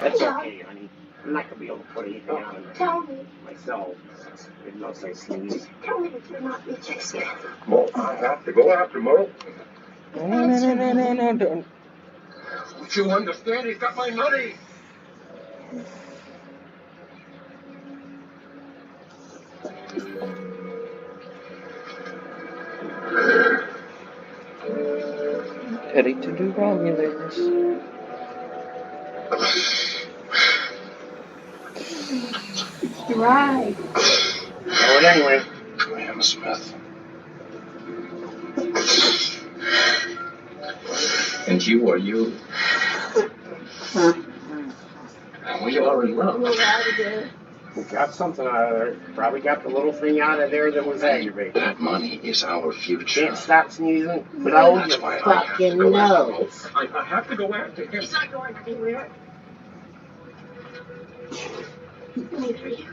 That's okay, honey. I'm not gonna be able to put anything on myself. No such things. Tell me that you're not interested. Well, I have to go after Mo. No, don't. Don't you understand? He's got my money. Heading to New Romulus. Right. Oh, and anyway. Graham Smith. And you are you. We are in love. We're out of there. We got something out of there. Probably got the little thing out of there that was aggravating. That money is our future. Can't stop sneezing. Blow That's your why I have to fucking go nose. I have to go after him. He's not going anywhere. Dimitri.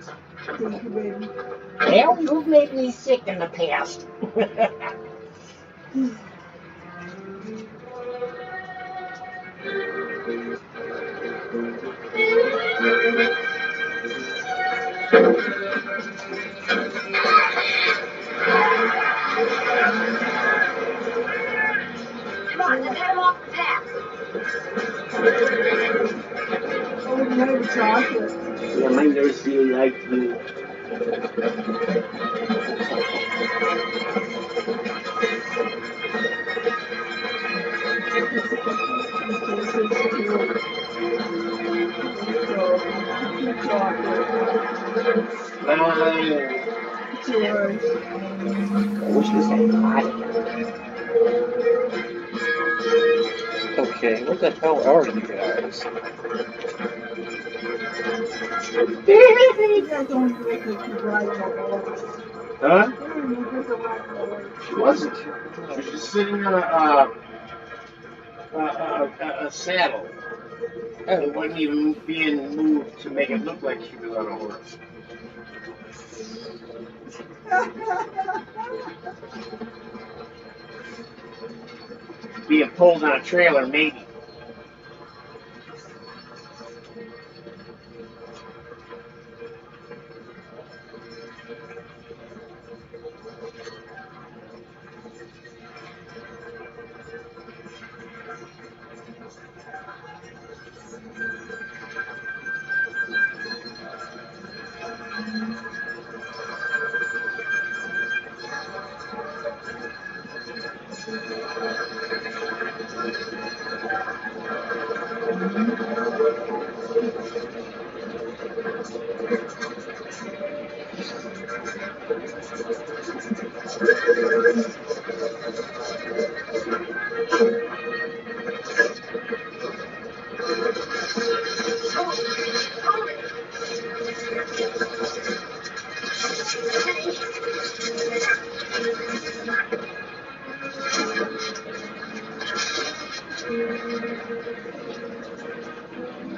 Well, you've made me sick in the past. Come on, let's head him off the path. Oh, no chocolate. Yeah, my nurse really liked you. George. I wish this had vodka. Okay, what the hell are you guys? You guys don't look like you right now. Huh? There's a lot more. She wasn't. She was just sitting on a saddle. It wasn't even being moved to make it look like she was on a horse. Being pulled on a trailer, maybe.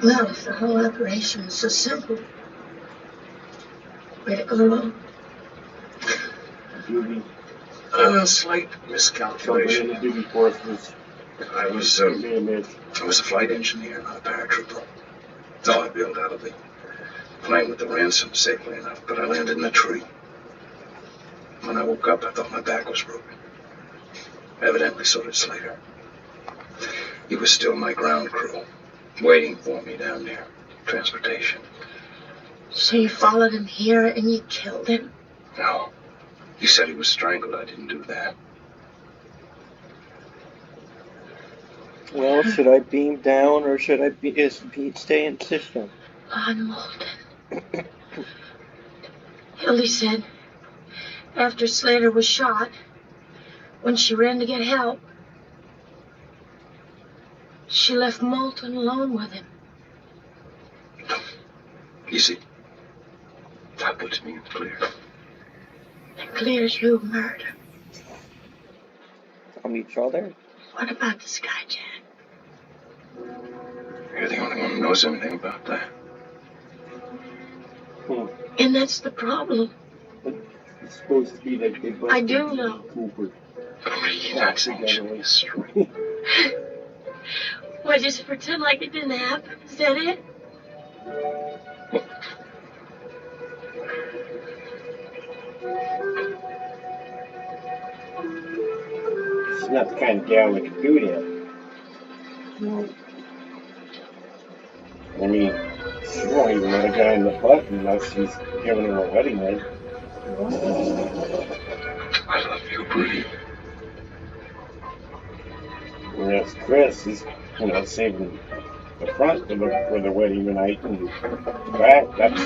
Well, if the whole operation was so simple, where'd it go wrong? Judy. A slight Somebody miscalculation. in the duty force was I was a flight engineer, not a paratrooper. So I bailed out of the plane with the ransom safely enough, but I landed in a tree. When I woke up, I thought my back was broken. Evidently, so did Slater. He was still my ground crew, waiting for me down there. Transportation. So you followed him here and you killed him? No. He said he was strangled. I didn't do that. Well, should I beam down or should I stay in system? On Malden. Hildy said after Slater was shot, when she ran to get help, she left Moulton alone with him. Easy. That puts me in clear. It clears you of murder. I'll meet y'all there. What about the Skyjack? You're the only one who knows anything about that. And that's the problem. It's supposed to be that they busted I do know. Cooper. That's ancient history. Why, just pretend like it didn't happen? Is that it? She's not the kind of gal that could do that. I mean, she won't even let a guy in the butt unless he's giving her a wedding ring. I love you, Bree. And that's Chris. He's, saving the front for the wedding night, and the back, that's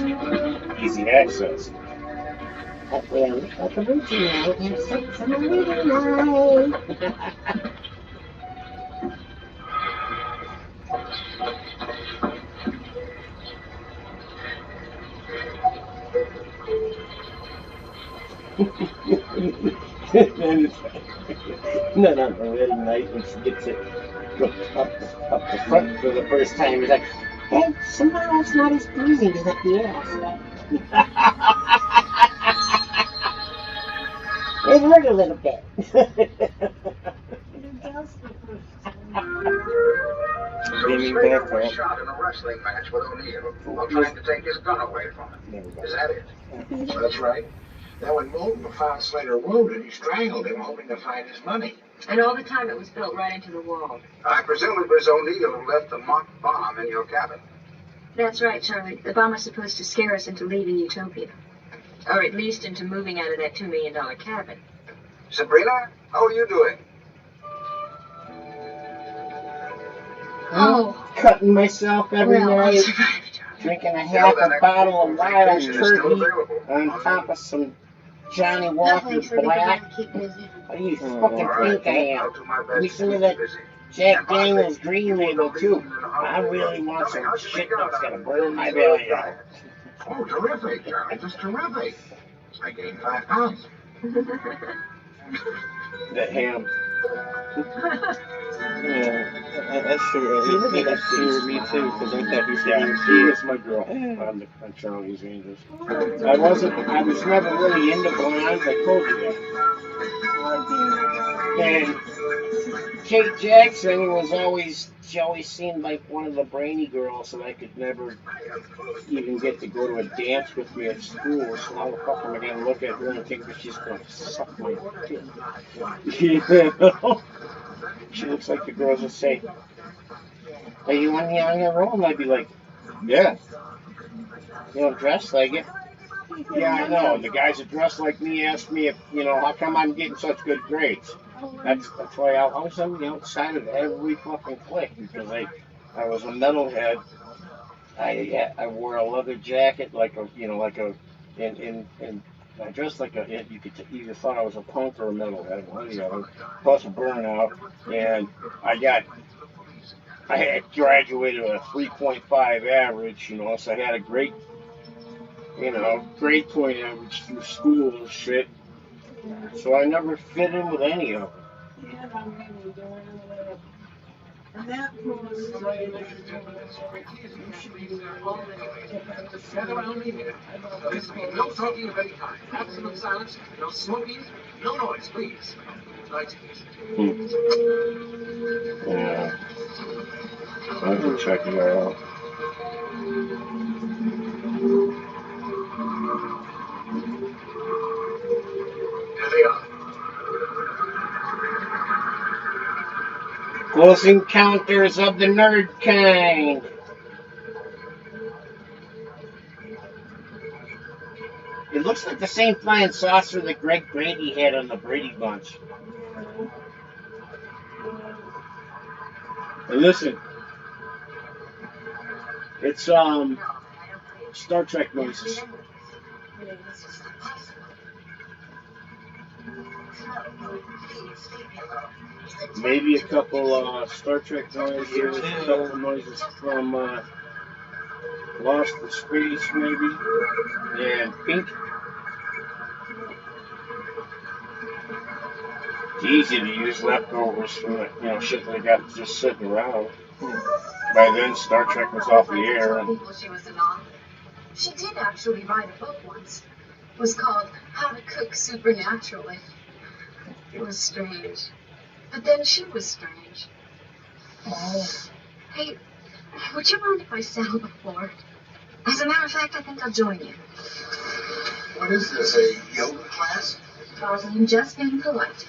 easy access. Up there, like a booty now, and sex on a wedding night. And then on the wedding night, when she gets it up the front for the first time, he's like, Hey, somehow it's not as pleasing as at the ass. It hurt a little bit. So Slater was shot in a wrestling match with O'Neill while trying to take his gun away from him. Is that it? That's right. Then when Moulton found Slater wounded, he strangled him, hoping to find his money. And all the time it was built right into the wall. I presume it was O'Neill who left the mock bomb in your cabin. That's right, Charlie. The bomb was supposed to scare us into leaving Utopia. Or at least into moving out of that $2 million cabin. Sabrina, how are you doing? Oh, cutting myself every well, I night, survived, Charlie. drinking a half a bottle of wild turkey on top of some Johnny No Walker thanks, we're Black. gonna keep busy. What do you All fucking right, think I I'll am? do my best Give me to some of keep that you busy. Jack And Margaret, Daniels Green Label too. I really want some shit that's gonna burn my belly out. Oh, terrific, Charlie. Just terrific. I gained 5 pounds. The ham. Yeah, that's true. That's true with me too, because I thought you said Yeah, you were she cute. was my girl on Charlie's Angels. I was never really into blondes, I told you that. And Kate Jackson she always seemed like one of the brainy girls that I could never even get to go to a dance with me at school. So how the fuck am I gonna look at her and think that she's gonna suck my dick? You know? She looks like the girls that say, "Are you on your own?" I'd be like, "Yeah." You don't dress like it. Yeah, I know. The guys that dress like me ask me if, how come I'm getting such good grades. That's why I was on the outside of every fucking clique, because I was a metalhead. I wore a leather jacket and I dressed like you either thought I was a punk or a metalhead, one or the other, plus a burnout, and I had graduated with a 3.5 average, so I had a great grade point average through school and shit. So I never fit in with any of them. And that was Gather around me here. There's to be no talking of any kind. Absolute silence, no smoking, no noise, please. Lights, please. Yeah. I can check it out. Here they are. Close Encounters of the Nerd Kind. It looks like the same flying saucer that Greg Brady had on the Brady Bunch. And listen, it's Star Trek noises. Maybe a couple Star Trek noises, a couple noises from Lost in Space, maybe, and Pink. It's easy to use leftovers from the shit they got just sitting around. By then, Star Trek was off the air. People she was in on. She did actually write a book once. It was called How to Cook Supernaturally. It was strange. But then she was strange. Hey, would you mind if I sat on the floor? As a matter of fact, I think I'll join you. What is this, a yoga class? I'm just being polite.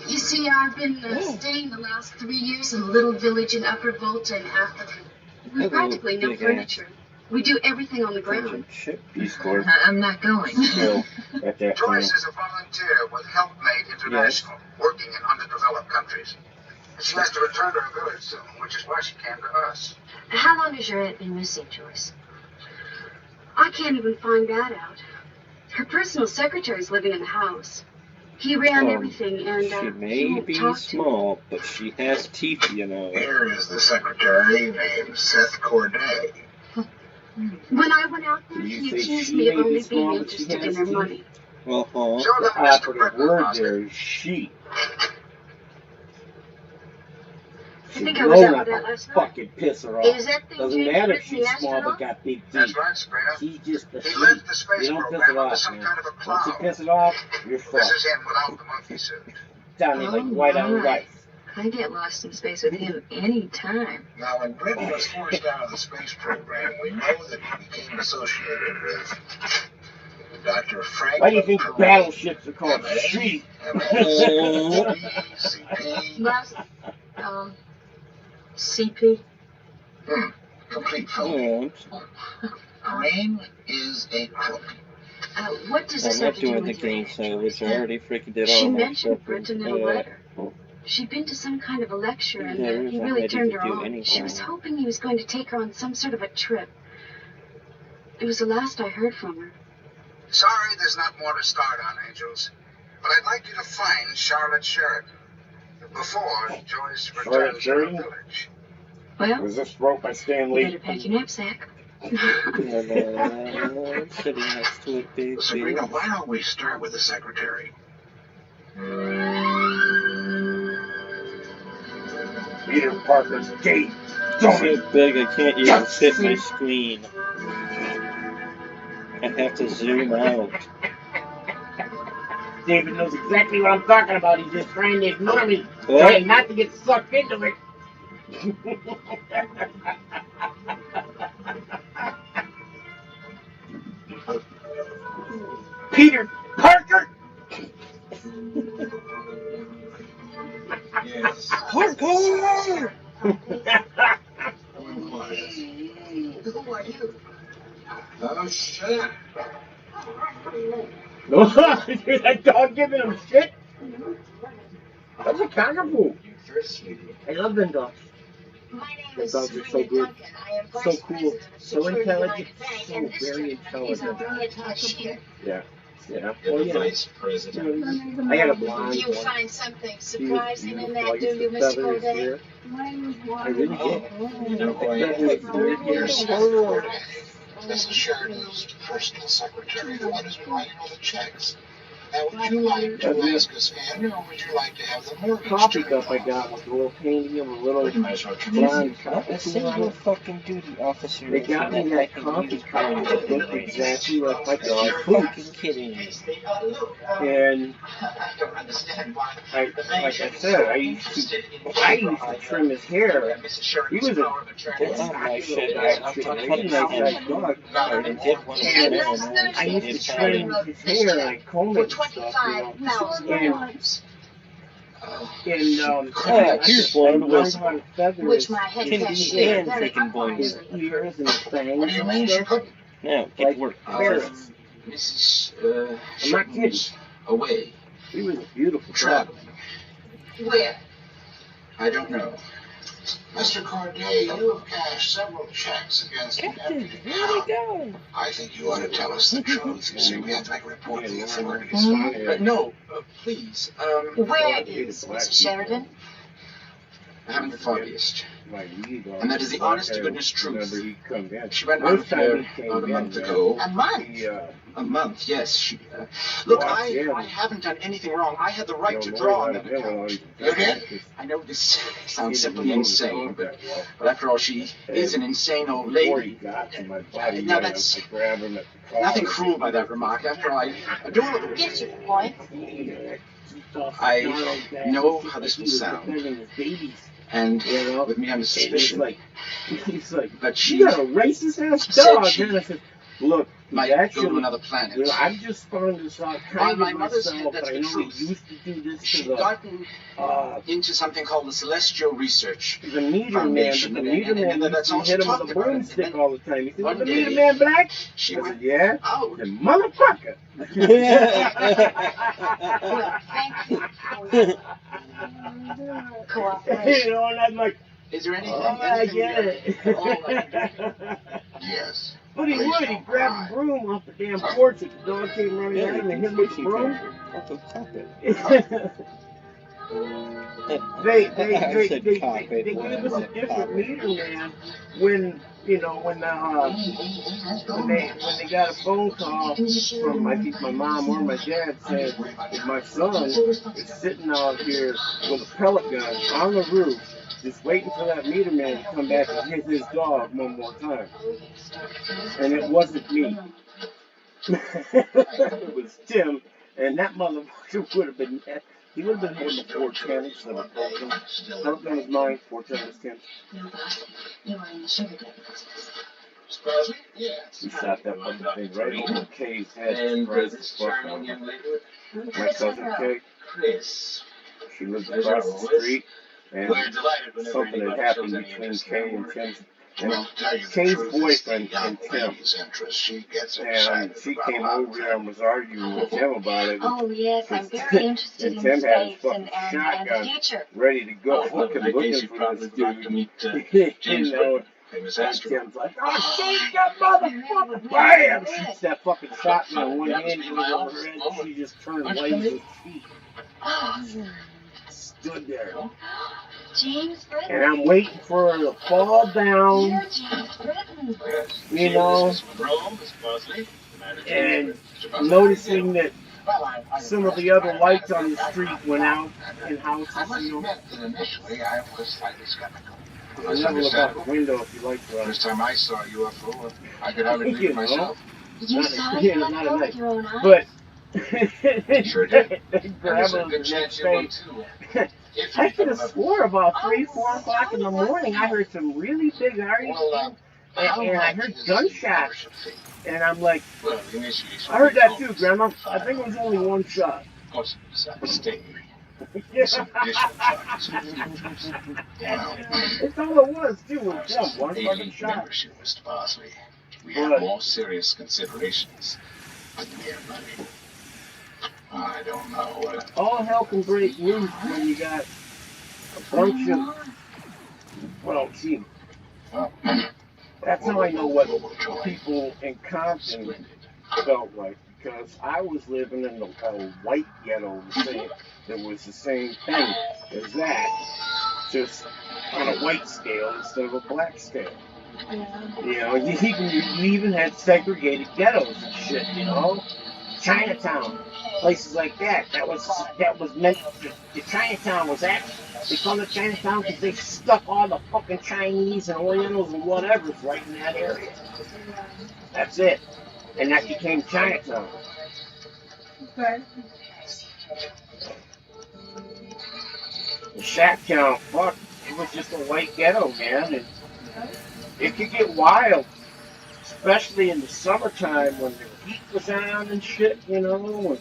You see, I've been staying the last 3 years in a little village in Upper Volta in Africa. With Hello, practically no big furniture. We do everything on the ground. Peace Corps. I'm not going. Still at that time. Joyce is a volunteer with HelpMate International, working in underdeveloped countries. She has to return to her village soon, which is why she came to us. How long has your aunt been missing, Joyce? I can't even find that out. Her personal secretary's living in the house. He ran everything, and She he may won't be talk to me. small, but she has teeth, you know. Here is the secretary named Seth Corday. When I went out there, Did you he say accused she me of may be only small, being but she interested in has her teeth? money. Uh-huh. Show The them Mr. operative Britton, word Oscar. there is she. I think I was out with that last night. Fucking piss her off. Is that thing Doesn't James matter if Smith, the she's small but astronaut? got big That's teeth. right, Sabrina. She's just a He she. left the space You don't piss program it under off, some man. kind of a Once you cloud. piss it off, you're This fucked. is him without the monkey suit. Down there like Oh, white on my. rice. I get lost in space with him any time. Now, when Britton was forced out of the space program, we know that he became associated with Dr. Frank. Why do you think battleships are called she? CP. Last, CP. Complete phony. And Crane is a crook. What does this I'm have not to do doing the with your game aunt, sandwich. I Joyce? already freaking did all She my mentioned stuff. Britton in a letter. She'd been to some kind of a lecture, and There he is really already turned to her do on. anything. She was hoping he was going to take her on some sort of a trip. It was the last I heard from her. Sorry there's not more to start on, Angels. But I'd like you to find Charlotte Sheridan before Joyce returns to the Sheridan? village. Well, Was this wrote by Stan you Lee? better pack your knapsack. And sitting next to a big Sabrina, beard. why don't we start with the secretary? Peter Parker's gay. Don't it? So big I can't even fit my screen. I have to zoom out. David knows exactly what I'm talking about. He's just trying to ignore me. What? Trying not to get sucked into it. Peter Parker! Yes. Parker! Who are you? Oh, shut up. No, dude, that dog giving him shit. That's a cockapoo. I love them dogs. My name The is dogs are so Serena good. Duncan. I am So Vice cool. President of So Security intelligent. United Bank, So and this very gentleman is our intelligent. brilliant cashier. Yeah. You're Well, the you know, vice president. I had a blonde You one. find something She was surprising in beautiful. I that, do used you, to Mr. feather his Corday? hair. I really did. You know who I am. You're Seth Corday. Mrs. Sheridan's personal secretary, the one who's been writing all the checks. Now, would you like to ask us in, or would you like to have the mortgage Coffee turned cup I got off? with a little painting of a little You might as well come blonde Not a cockapoo single on it. fucking duty officer. They got me that coffee cup that looked exactly like my dog poop. Fucking kidding. And I don't understand why. like I said, I used to trim his hair. He was a It's on my shit. I I'm did talking nice about dog. I did one And of last them. Thursday, I used to trim his hair and I comb for it and stuff, you know. $25,000, And Here's one I with learned how to feather which his my head Tinky cashier and very freaking bones. unwisely ears and his fangs What do you and mean she stuff. couldn't? Now, get Like work. ferrets. Mrs. I'm not kidding. Away, He was a beautiful dog. traveling. Where? I don't know. Mr. Corday, you have cashed several checks against an empty account. go? I think you ought to tell us the truth. You see, we have to make a report to the authorities. No, please. Where is Mrs. Sheridan? I haven't the foggiest. And And that is the honest to goodness truth. She went Most out of time here he came about a in, month man. ago. A month? A month, yes. She. Look, Walked in. I haven't done anything wrong. I had the right to draw on that account. You did? I know this sounds simply insane, but after all, she is an insane old lady. Now that's nothing cruel by that remark. After all, I do all of Get your point. I know how this will sound. And You know, with me having and suspicion he's like, that she you got a racist ass said dog. she And I said, look, he's might go to actually, another planet. you know, I've just found this out On kind my of mother's head, myself, that's but I the know truth. he used to do this to She'd the gotten into something called the Celestial Research meter man, Foundation, but the meter man and that's all used she to hit him talked with a about. boomstick And all the time. He said, one the day, meter man black? she I went said, yeah. out. The motherfucker. Well, thank you for your cooperation. You know, and I'm like, Is there anything? oh, I get it. Yes. But he Please would. He'd don't grab cry. a broom off the damn porch if the dog came running Yeah, at him and you hit him with the can broom. Also cop it. They I said cop it gave when I us a meant different pop it. meter man when, you know, when they got a phone call from I think my mom or my dad said that my son is sitting out here with a pellet gun on the roof, just waiting for that meter man to come back and hit his dog one more time. And it wasn't me. It was Tim, and that motherfucker would have been. He would have been holding a 410 instead of a 410. That was mine, 410 is Tim. No, boss. You were in the sugar daddy business. Crosby? Yeah. He shot that fucking thing right over Kay's head. And Surprised this the fuck charming out of young her. lady, My cousin Kay, Chris. she lived across the street, and We're delighted whenever something had anybody happened shows any between interest in Kay our and work. Tim. Well, And to tell you the Kay's truth, boyfriend it's the young and Tim. lady's interest. She gets And excited she about came a lot of over here and was arguing with Tim about it. Oh, yes, I'm very interested And in Tim had his space fucking and the shotgun future. ready to go, Well, fucking I guess looking you for probably this would like to dude. meet James You know, Whitman, famous and astronaut. Tim's like, oh, shoot that motherfucker! Bam! Shoots that fucking shotgun in one hand over her head, and she just turned white as a sheet. Stood there. James Britton. And I'm waiting for her to fall down, You're James Britton. you know, Miss Monroe, Miss Crosby, manager, and Mr. Buzzard. noticing that Well, I some of the other lights on the street went out in I houses, must you know. admit that initially I was slightly skeptical. You never look out the window if you like to. First time I saw a UFO, I could hardly believe You it know. myself. You Not a- saw yeah, it not a UFO night. with your own eyes? But Sure did. they And grab there's a him good the chance next you will day. too. If I you could come have up. swore about 3, 4 o'clock in the morning I heard some really big arguments, Well, how and I much heard is the gunshots, membership fee? and I'm like, Well, the initiation I heard that fee too, is Grandma. I think it was only one shot. Of course, it's a mistake. Yeah. Some additional charges. Well, It's all it was too. Was just one fucking elite shot. membership, Mr. Bosley. We What? have more serious considerations. But yeah, money. I don't know. All hell can break loose when you got a bunch of. Well, see, Well, that's how I know what we'll try. people in Compton Splendid. felt like, because I was living in a white ghetto that was the same thing as that, just on a white scale instead of a black scale. You know, you even had segregated ghettos and shit. You know, Chinatown, places like that. That was meant. The Chinatown was actually, they called it Chinatown because they stuck all the fucking Chinese and Orientals and whatever's right in that area. That's it. And that became Chinatown. Okay. The Shacktown, fuck, it was just a white ghetto, man. And it could get wild, especially in the summertime when the heat was on and shit, you know. And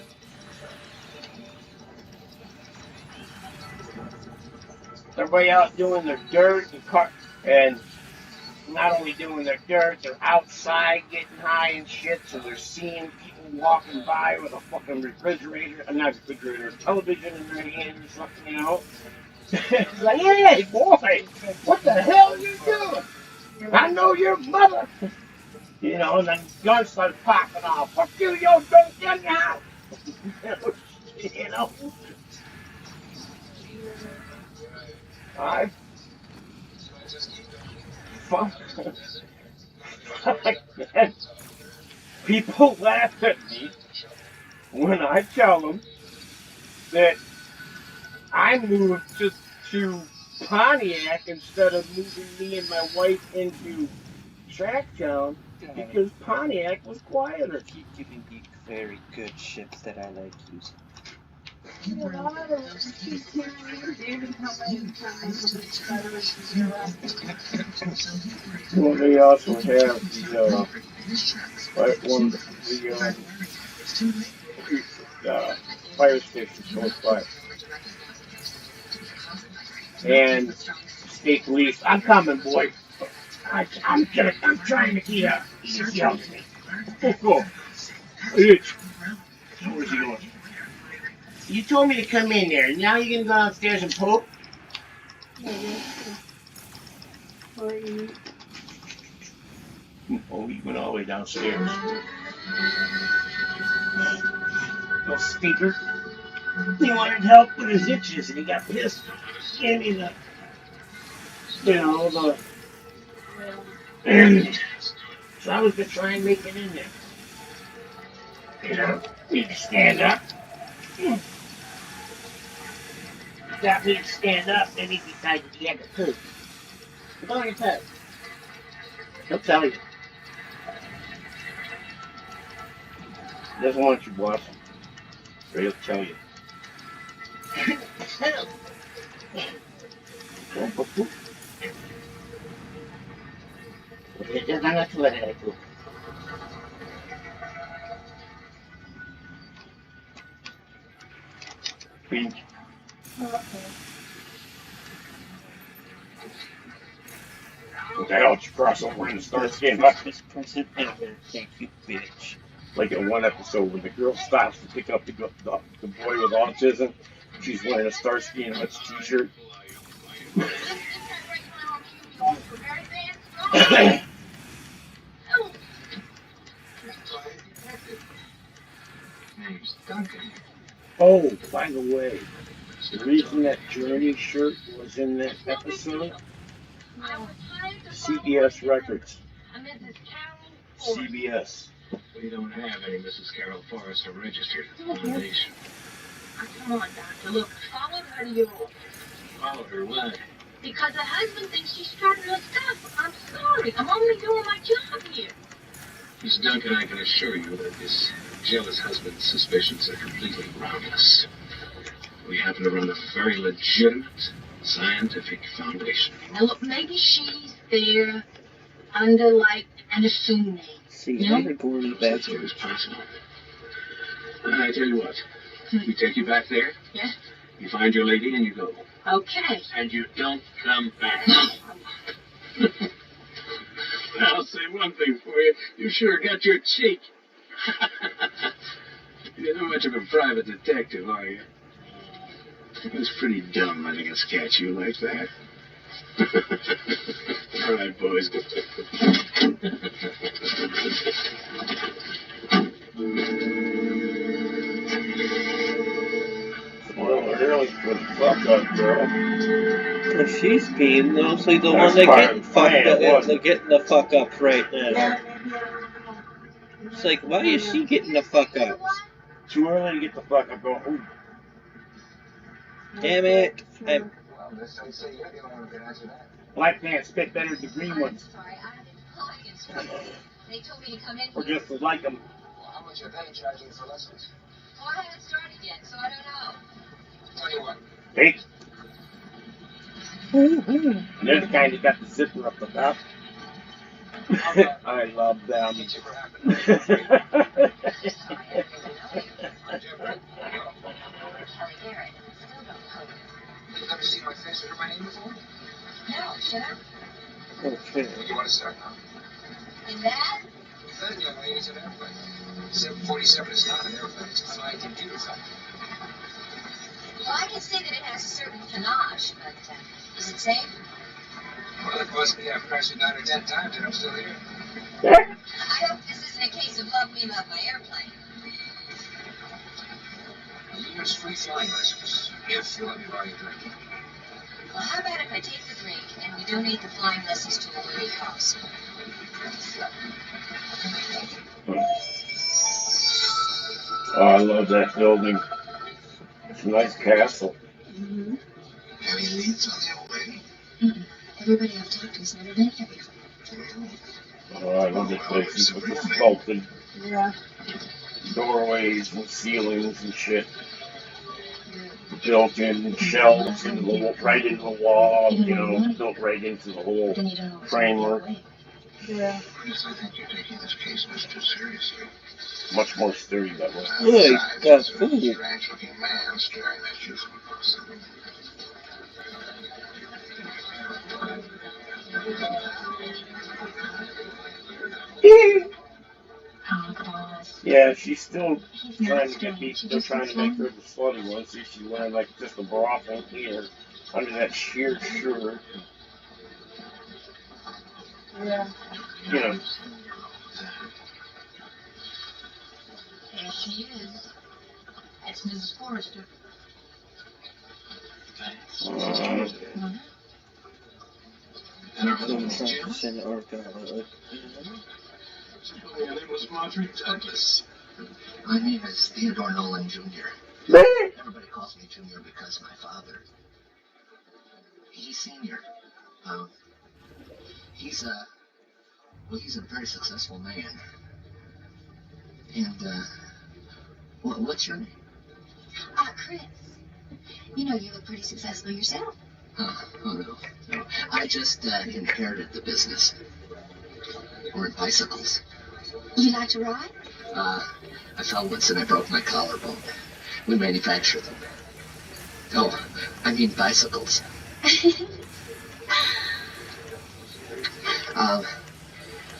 everybody out doing their dirt and not only doing their dirt, they're outside getting high and shit, so they're seeing people walking by with a fucking television in their hand or something, you know. It's like, hey, boy, what the hell are you doing? I know your mother. You know, and then guns start popping off. Fuck you, yo, don't get me out. You know. I fuck. People laugh at me when I tell them that I moved to Pontiac instead of moving me and my wife into Shacktown because Pontiac was quieter. Keep giving me very good ships that I like using. Well, they also have the right one, the fire station close by, and state police. I'm coming, boy. I'm trying to eat up. He just yelled at me. Oh, bitch. Where's he going? You told me to come in there. Now you're gonna go downstairs and poop? Oh, he went all the way downstairs. Little stinker. He wanted help with his itches and he got pissed. Gave me the, so I was gonna try and make it in there. You can stand up. Got me to stand up, then he decided he had to poop. Go on your toes. He'll tell you. Doesn't want you, boss. Or he'll tell you. Don't put poop. I'm not too late, poop. Pink. What the hell did you cross over into Starsky and Hutch? Present ever. Thank you, bitch. Like in one episode when the girl stops to pick up the boy with autism, she's wearing a Starsky and Hutch t-shirt. Oh, by the way, the reason that Journey shirt was in that episode, CBS Records. CBS. We don't have any Mrs. Carol Forrester registered foundation. Come on, Doctor. Look, follow her to your office. Follow her, why? Because her husband thinks she's starting her stuff. I'm sorry. I'm only doing my job here. Miss Duncan, I can assure you that this jealous husband's suspicions are completely groundless. We happen to run a very legitimate scientific foundation. Now, look, maybe she's there under, like, an assumed name. See, I'm going to That's always possible. I tell you what, we take you back there. Yeah? You find your lady and you go. Okay. And you don't come back. I'll say one thing for you. You sure got your cheek. You're not much of a private detective, are you? It was pretty dumb letting us catch you like that. All right, boys. Well, early for the fuck up, girl. If she's being mostly the That's one that part getting of the fucked plan, up, wasn't it? getting the fuck up right now. It's like, why is she getting the fuck up? Too early to get the fuck up going. Ooh. Damn it! Black pants fit better than the green ones. They told me to come in Or here. just like them. Well, how much are they charging for lessons? Oh, I haven't started yet, so I don't know. Tell you what. Hey. They're the kind that got the zipper up the top. I love them. Get you for half an You ever seen my face or heard my name before? No, should I? Okay. You want to start now? In that? That young lady's an airplane. 747 is not an airplane. It's a flying computer factory. Well, I can say that it has a certain panache, but is it safe? Well, it must be. I've crashed it 9 or 10 times and I'm still here. I hope this isn't a case of love me love my airplane. A year's free flying lessons. If you let me buy you a drink. Well, how about if I take the drink and we donate the flying lessons to a worthy cause? Oh, I love that building. It's a nice castle. Mm-hmm. Any leads on the old lady? Mm-mm. Everybody I've talked to has never been here before. Oh, I love the places with the sculpted Yeah. doorways and ceilings and shit. built-in shelves and right into the wall, built right into the whole framework. Yeah. Chris, I think you're taking this case much too seriously. Much more sturdy that way. Look, got There's a food. strange-looking man staring at you from across the room. Yeah, she's still trying to get me. They're trying to make her the slutty one. See, she's wearing like just a bra thing here under that sheer shirt. Yeah. There she is. That's Mrs. Forrester. And her husband's Jim? My Your name was Marjorie Douglas. My name is Theodore Nolan Jr. Everybody calls me Junior because my father, he's senior. He's a very successful man. And, what's your name? Chris. You know, you look pretty successful yourself. No. I just inherited the business. We're in bicycles. You like to ride? I fell once and I broke my collarbone. We manufacture them. Oh, I mean bicycles.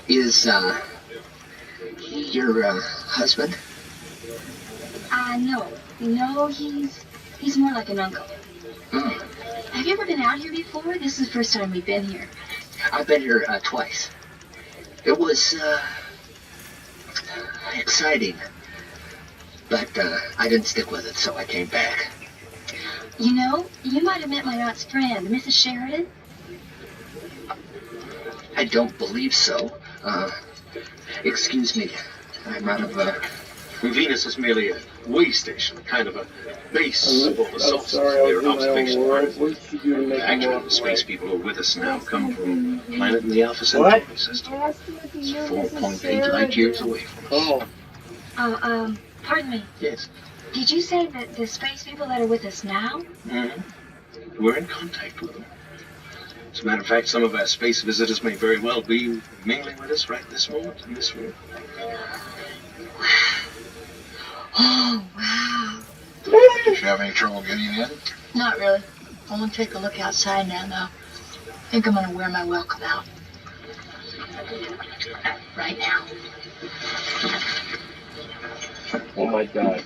Is he your husband? No. No, he's more like an uncle. Have you ever been out here before? This is the first time we've been here. I've been here twice. It was exciting, but I didn't stick with it, so I came back. You know, you might have met my aunt's friend, Mrs. Sheridan. I don't believe so. Excuse me. I'm out of Venus is merely a way station, kind of a base for the I'm sorry, I was in my own world. What did you do to make him Actually, walk the space away? people who are with us now come from a planet in the Alpha Centauri What? system. Ask him if he It's knew Mrs. 4.8 light years away from us. Oh, Pardon me. Yes. Did you say that the space people that are with us now? Mm-hmm. We're in contact with them. As a matter of fact, some of our space visitors may very well be mingling with us right this moment in this room. Oh, wow. Did you have any trouble getting in? Not really. I want to take a look outside now, though. I think I'm going to wear my welcome out. Right now. oh my God.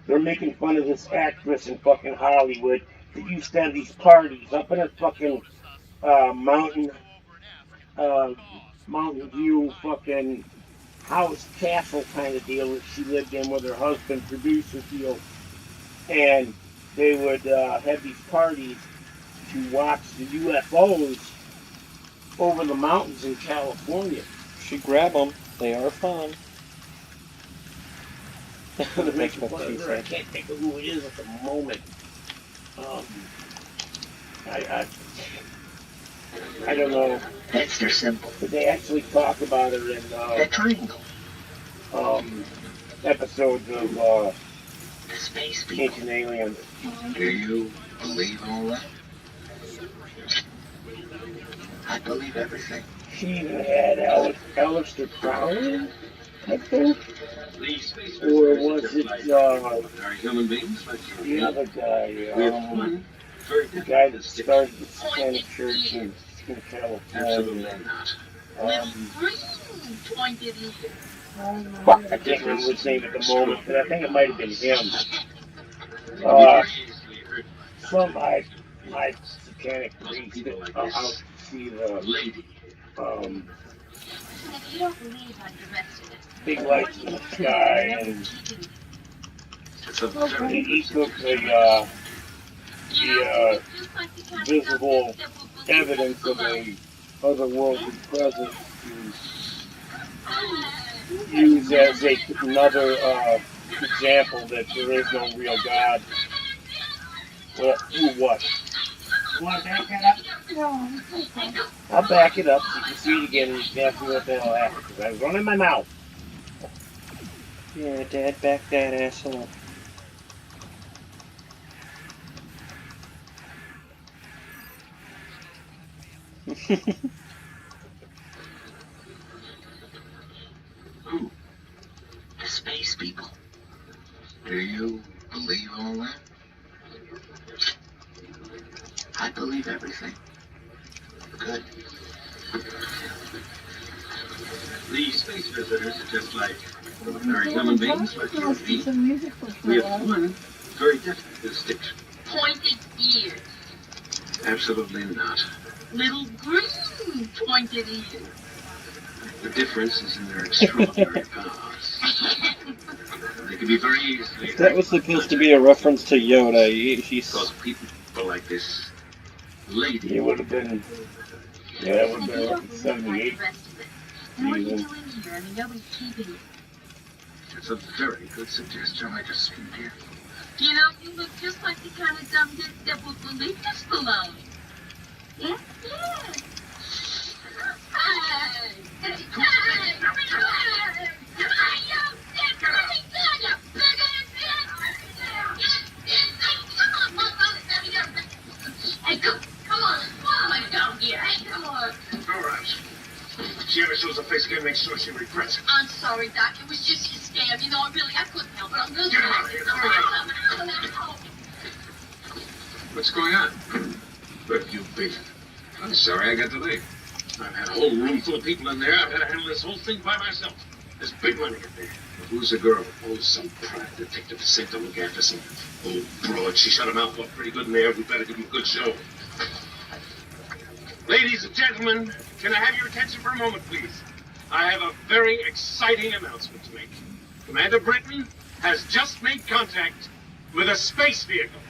They're making fun of this actress in fucking Hollywood that used to have these parties up in a fucking Mountain View fucking house castle kind of deal that she lived in with her husband, producer deal. And they would have these parties to watch the UFOs over the mountains in California. Should grab them. They are fun. They're making fun of her. I can't think of who it is at the moment. I don't know. That's their symbol. But they actually talk about her in That triangle. episodes of The space people. Ancient Aliens. Do you believe all that? I believe everything. She even had Aleister Crowley, I think. These space Or visitors was are it like are human beings? the other guy? We're one. Very The guy that started the Spanish church in California. Absolutely not. Fuck, I can't remember his name at the moment, but I think it might have been him. Some my satanic priest that out to see the Lady. If you don't believe I'm arrested, big lights in the sky, and It's a very he took the visible evidence of a otherworldly presence to use as another example that there is no real God. Well, who what? You want to back that up? No. I'll back it up so you can see it again and you can ask me what the hell happened, because I was running my mouth. Yeah, Dad, back that asshole. Who? The space people. Do you believe all that? I believe everything. Good. These space visitors are just like ordinary human beings like you and me. We have one very definite distinction. Pointed ears. Absolutely not. Little green pointed ears. The difference is in their extraordinary powers. They can be very easily... That was supposed to be a reference to Yoda. Because people like this lady... It would have been... Yeah, it would have been like 78. And what are you doing here? I mean, nobody's keeping you. It's a very good suggestion. I just came here. You know, you look just like the kind of dumb dick that would believe this baloney. Yeah? Yeah. Hey! Hey! Hey! Come on, you dick! Come on, you big ass dick! Hey, come on, follow my dog here. Hey, come on. All right. If she ever shows a face again, make sure she regrets it. I'm sorry, Doc. It was just a scam. You know, I couldn't help it. I'm good. Get out of here. What's going on? Where have you been? I'm sorry I got delayed. I've had a whole room full of people in there. I've had to handle this whole thing by myself. There's big money in there. Who's the girl? Oh, some private detective sent to look after some old broad. She shut her mouth off pretty good in there. We better give him a good show. Ladies and gentlemen, can I have your attention for a moment, please? I have a very exciting announcement to make. Commander Britton has just made contact with a space vehicle.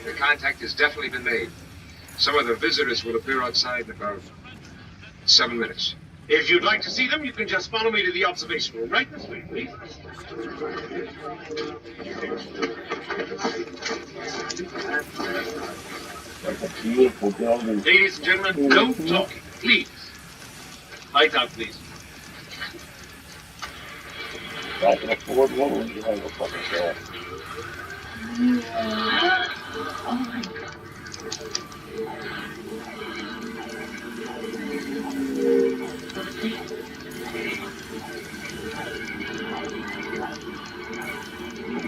The contact has definitely been made. Some of the visitors will appear outside in about 7 minutes. If you'd like to see them, you can just follow me to the observation room. Right this way, please. That's a beautiful building. Ladies and gentlemen, no talking, please. Lights out, please. If I can afford one, would you have a fucking car?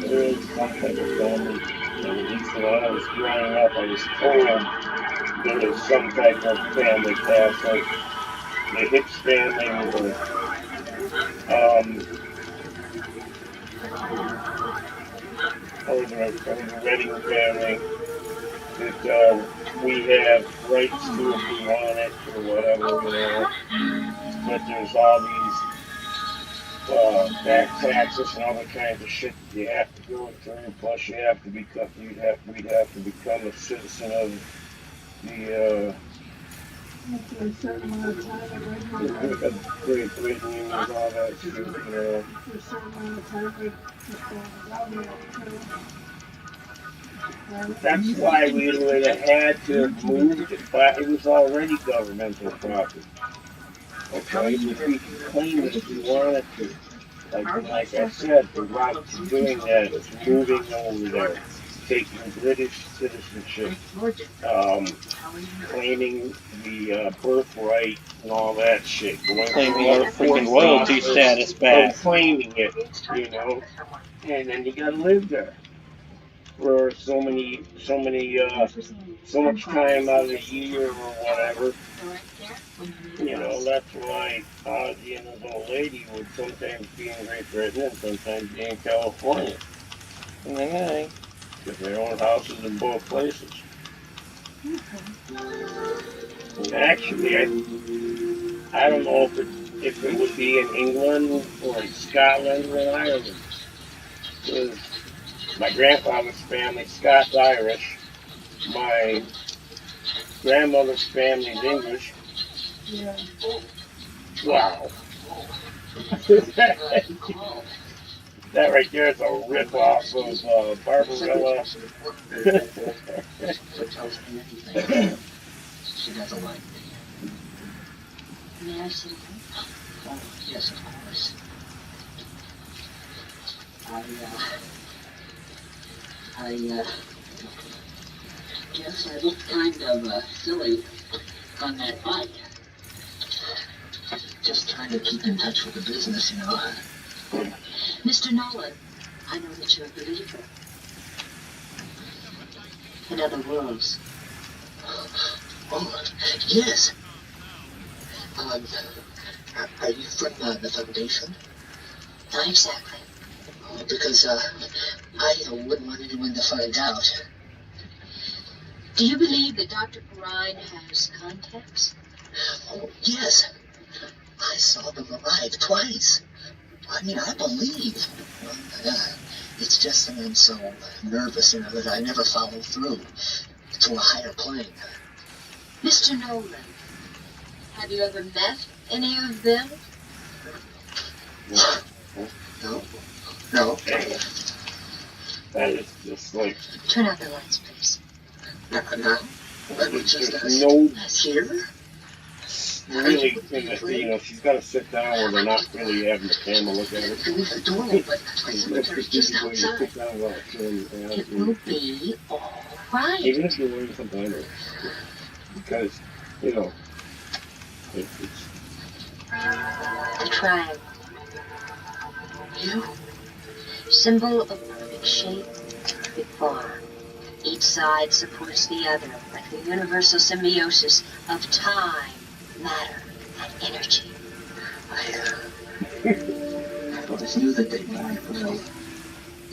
There is some type of family, at least when I was growing up, I was told there was some type of family past, like the Hicks family or the Redding family, that we have rights to if we want it or whatever, you know. But there's all these back taxes and other kinds of shit that you have to go through. Plus, you have to become, we'd have to become a citizen of the After a certain amount of time, Great Britain and all that shit, you know. after a certain amount of time, they just That's why we would have had to move it, but it was already governmental property. Okay, if we could claim it if we wanted to. Like I said, the route to doing that is moving over there, taking British citizenship, claiming the birthright and all that shit. Claiming our freaking royalty status back. Claiming it, you know, and then you gotta live there for so much time out of the year or whatever. You know, that's why Ozzy and his old lady would sometimes be in Great Britain and sometimes be in California. Aye. Because they own houses in both places. Actually, I don't know if it would be in England or in Scotland or in Ireland. Because my grandfather's family, Scots-Irish. My grandmother's family's English. Yeah. Wow. That right there is a rip-off of Barbarella. She doesn't like me. Yeah, she Oh, yes, of course. I guess I looked kind of silly on that bike. Just trying to keep in touch with the business, you know. Mr. Nolan, I know that you're a believer in other worlds. Oh, yes. Are you from the Foundation? Not exactly. Oh, because I wouldn't want anyone to find out. Do you believe that Dr. Perrine has contacts? Oh, yes. I saw them arrive twice. I mean, I believe. It's just that I'm so nervous, you know, that I never follow through to a higher plane. Mr. Nolan, have you ever met any of them? No. No. That is just like... Turn out the lights, please. No. Let me just no... Here? Really, you know, she's got to sit down where they're not really having the camera look at her. The door, but I think there's just outside. It will be all right. Even if you're wearing some blinders. Because, you know, it's... The triangle. You? Symbol of perfect shape, perfect form. Each side supports the other, like the universal symbiosis of time, matter, and energy. I always knew that they'd be wonderful.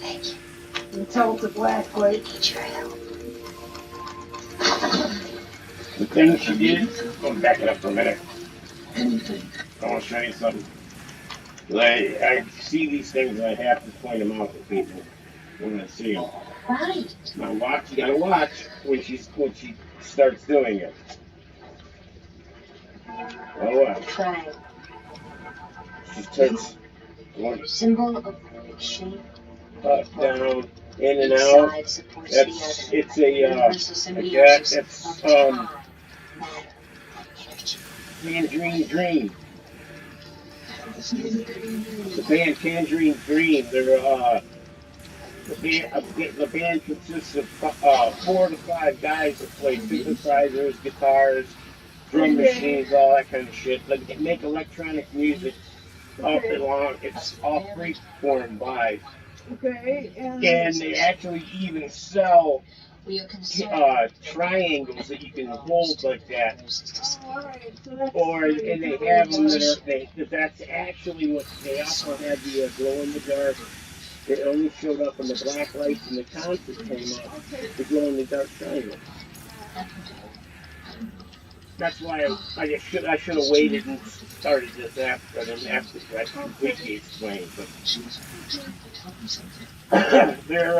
Thank you. And tell the black I light. need your help. The thing she did, I'm back it up for a minute. Anything. I want to show you something. I see these things and I have to point them out to people when I see them. Right. Now watch, you gotta watch when she starts doing it. Oh, wow. Triangle. She starts going Symbol of perfect shape. up, down, in and Each out. side supports That's, the other. it's Universal that's, symbiosis that's, of time, matter, and energy. Tangerine Dream. The band Tangerine Dream, they're, the band consists of 4 to 5 guys that play synthesizers, guitars, drum machines, all that kind of shit. They make electronic music all day long. It's all free-form live. Okay, And they actually even sell triangles that you can hold like that. And they have them that are, that's actually what, they also have the glow in the dark. It only showed up when the black lights and the concert came up, the glow in the dark triangle. That's why I should have waited and started this after I completely explained. But they're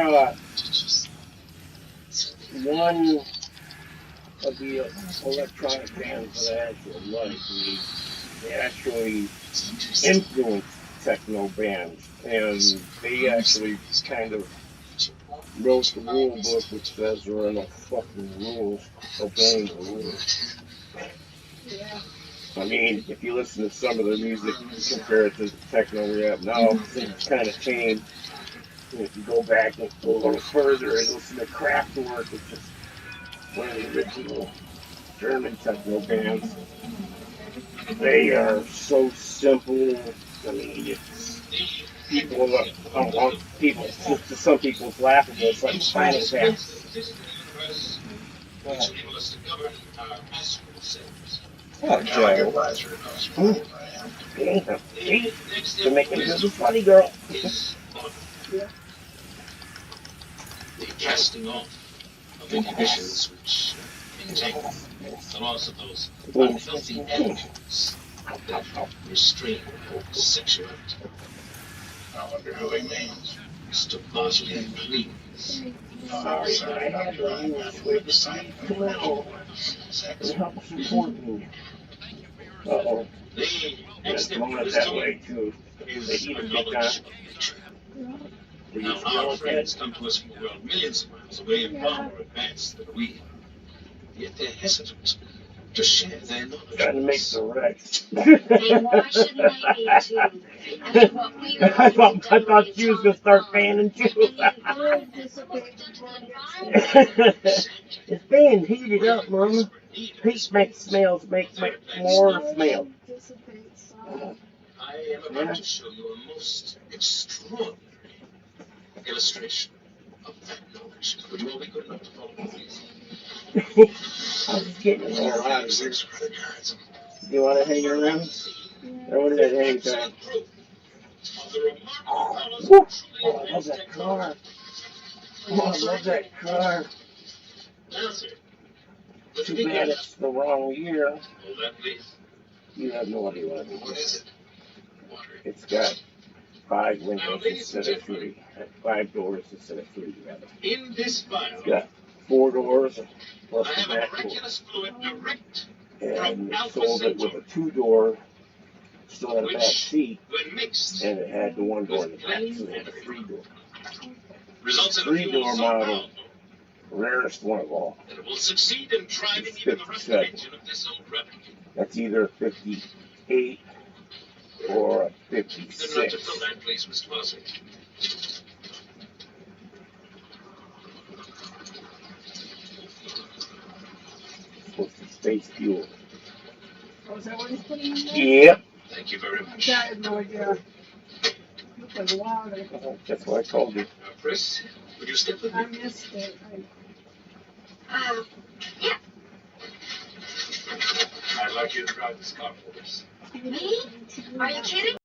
one of the electronic bands that I actually like. They actually influenced techno bands, and they actually kind of wrote the rule book which says there are no fucking rules, obeying the rules. yeah. I mean, if you listen to some of the music, compare it to the techno we have now, things kind of changed. And if you go back and go a little further and listen to Kraftwerk, which is one of the original German techno bands, they are so simple. I mean, it's people, to some people it's laughable. It's like Final Fantasy. Oh, Joe. You're making this a funny girl. The casting off of inhibitions which entangle the loss of those unhealthy attitudes that restrain sexuality. I wonder who he means. Mr. Bosley, please. Sorry, I had to switch to it helps support me. Uh-oh. That's going up that way, too. They even get down. Now, our friends come to us from a world millions of miles away and far more advanced than we are. Yet they're hesitant Does she have their knowledge? Trying to make the Rex. Hey, why shouldn't I be too? I mean, what we all I need to thought she was gonna start fanning too. It's being heated up, Mama. Heat makes smells, make more smell. I am about to show you a most extraordinary illustration of that knowledge. Would you all be good enough to follow me, please? I was just getting it all out of here. Credit cards. You want to hang around? Or what is that hang time? Oh, I love that car. Oh, I love that car. Too bad it's the wrong year. You have no idea what I mean. What is it? It's got 5 windows instead of 3. 5 doors instead of 3, rather. In this file, It's got 4 doors plus I the have a back door. miraculous fluid direct And they sold it with a 2-door, still had a back seat, when mixed. and it had the 1 door in the back, so they had a 3-door. Results in a 3-door fuel so model, powerful rarest one of all. that it will succeed in driving It's even the rescue 57. engine of this old relic. That's either a 58 or a Good enough to 56. fill that place, Mr. Bossy. Supposed to space fuel. Oh, is that what he's putting in there? Yep. Thank you very much. I had no idea. Look like water. That's what I told you. Chris, would you step with I me? missed it. Yeah. I'd like you to drive this car for us. Me? Are you kidding?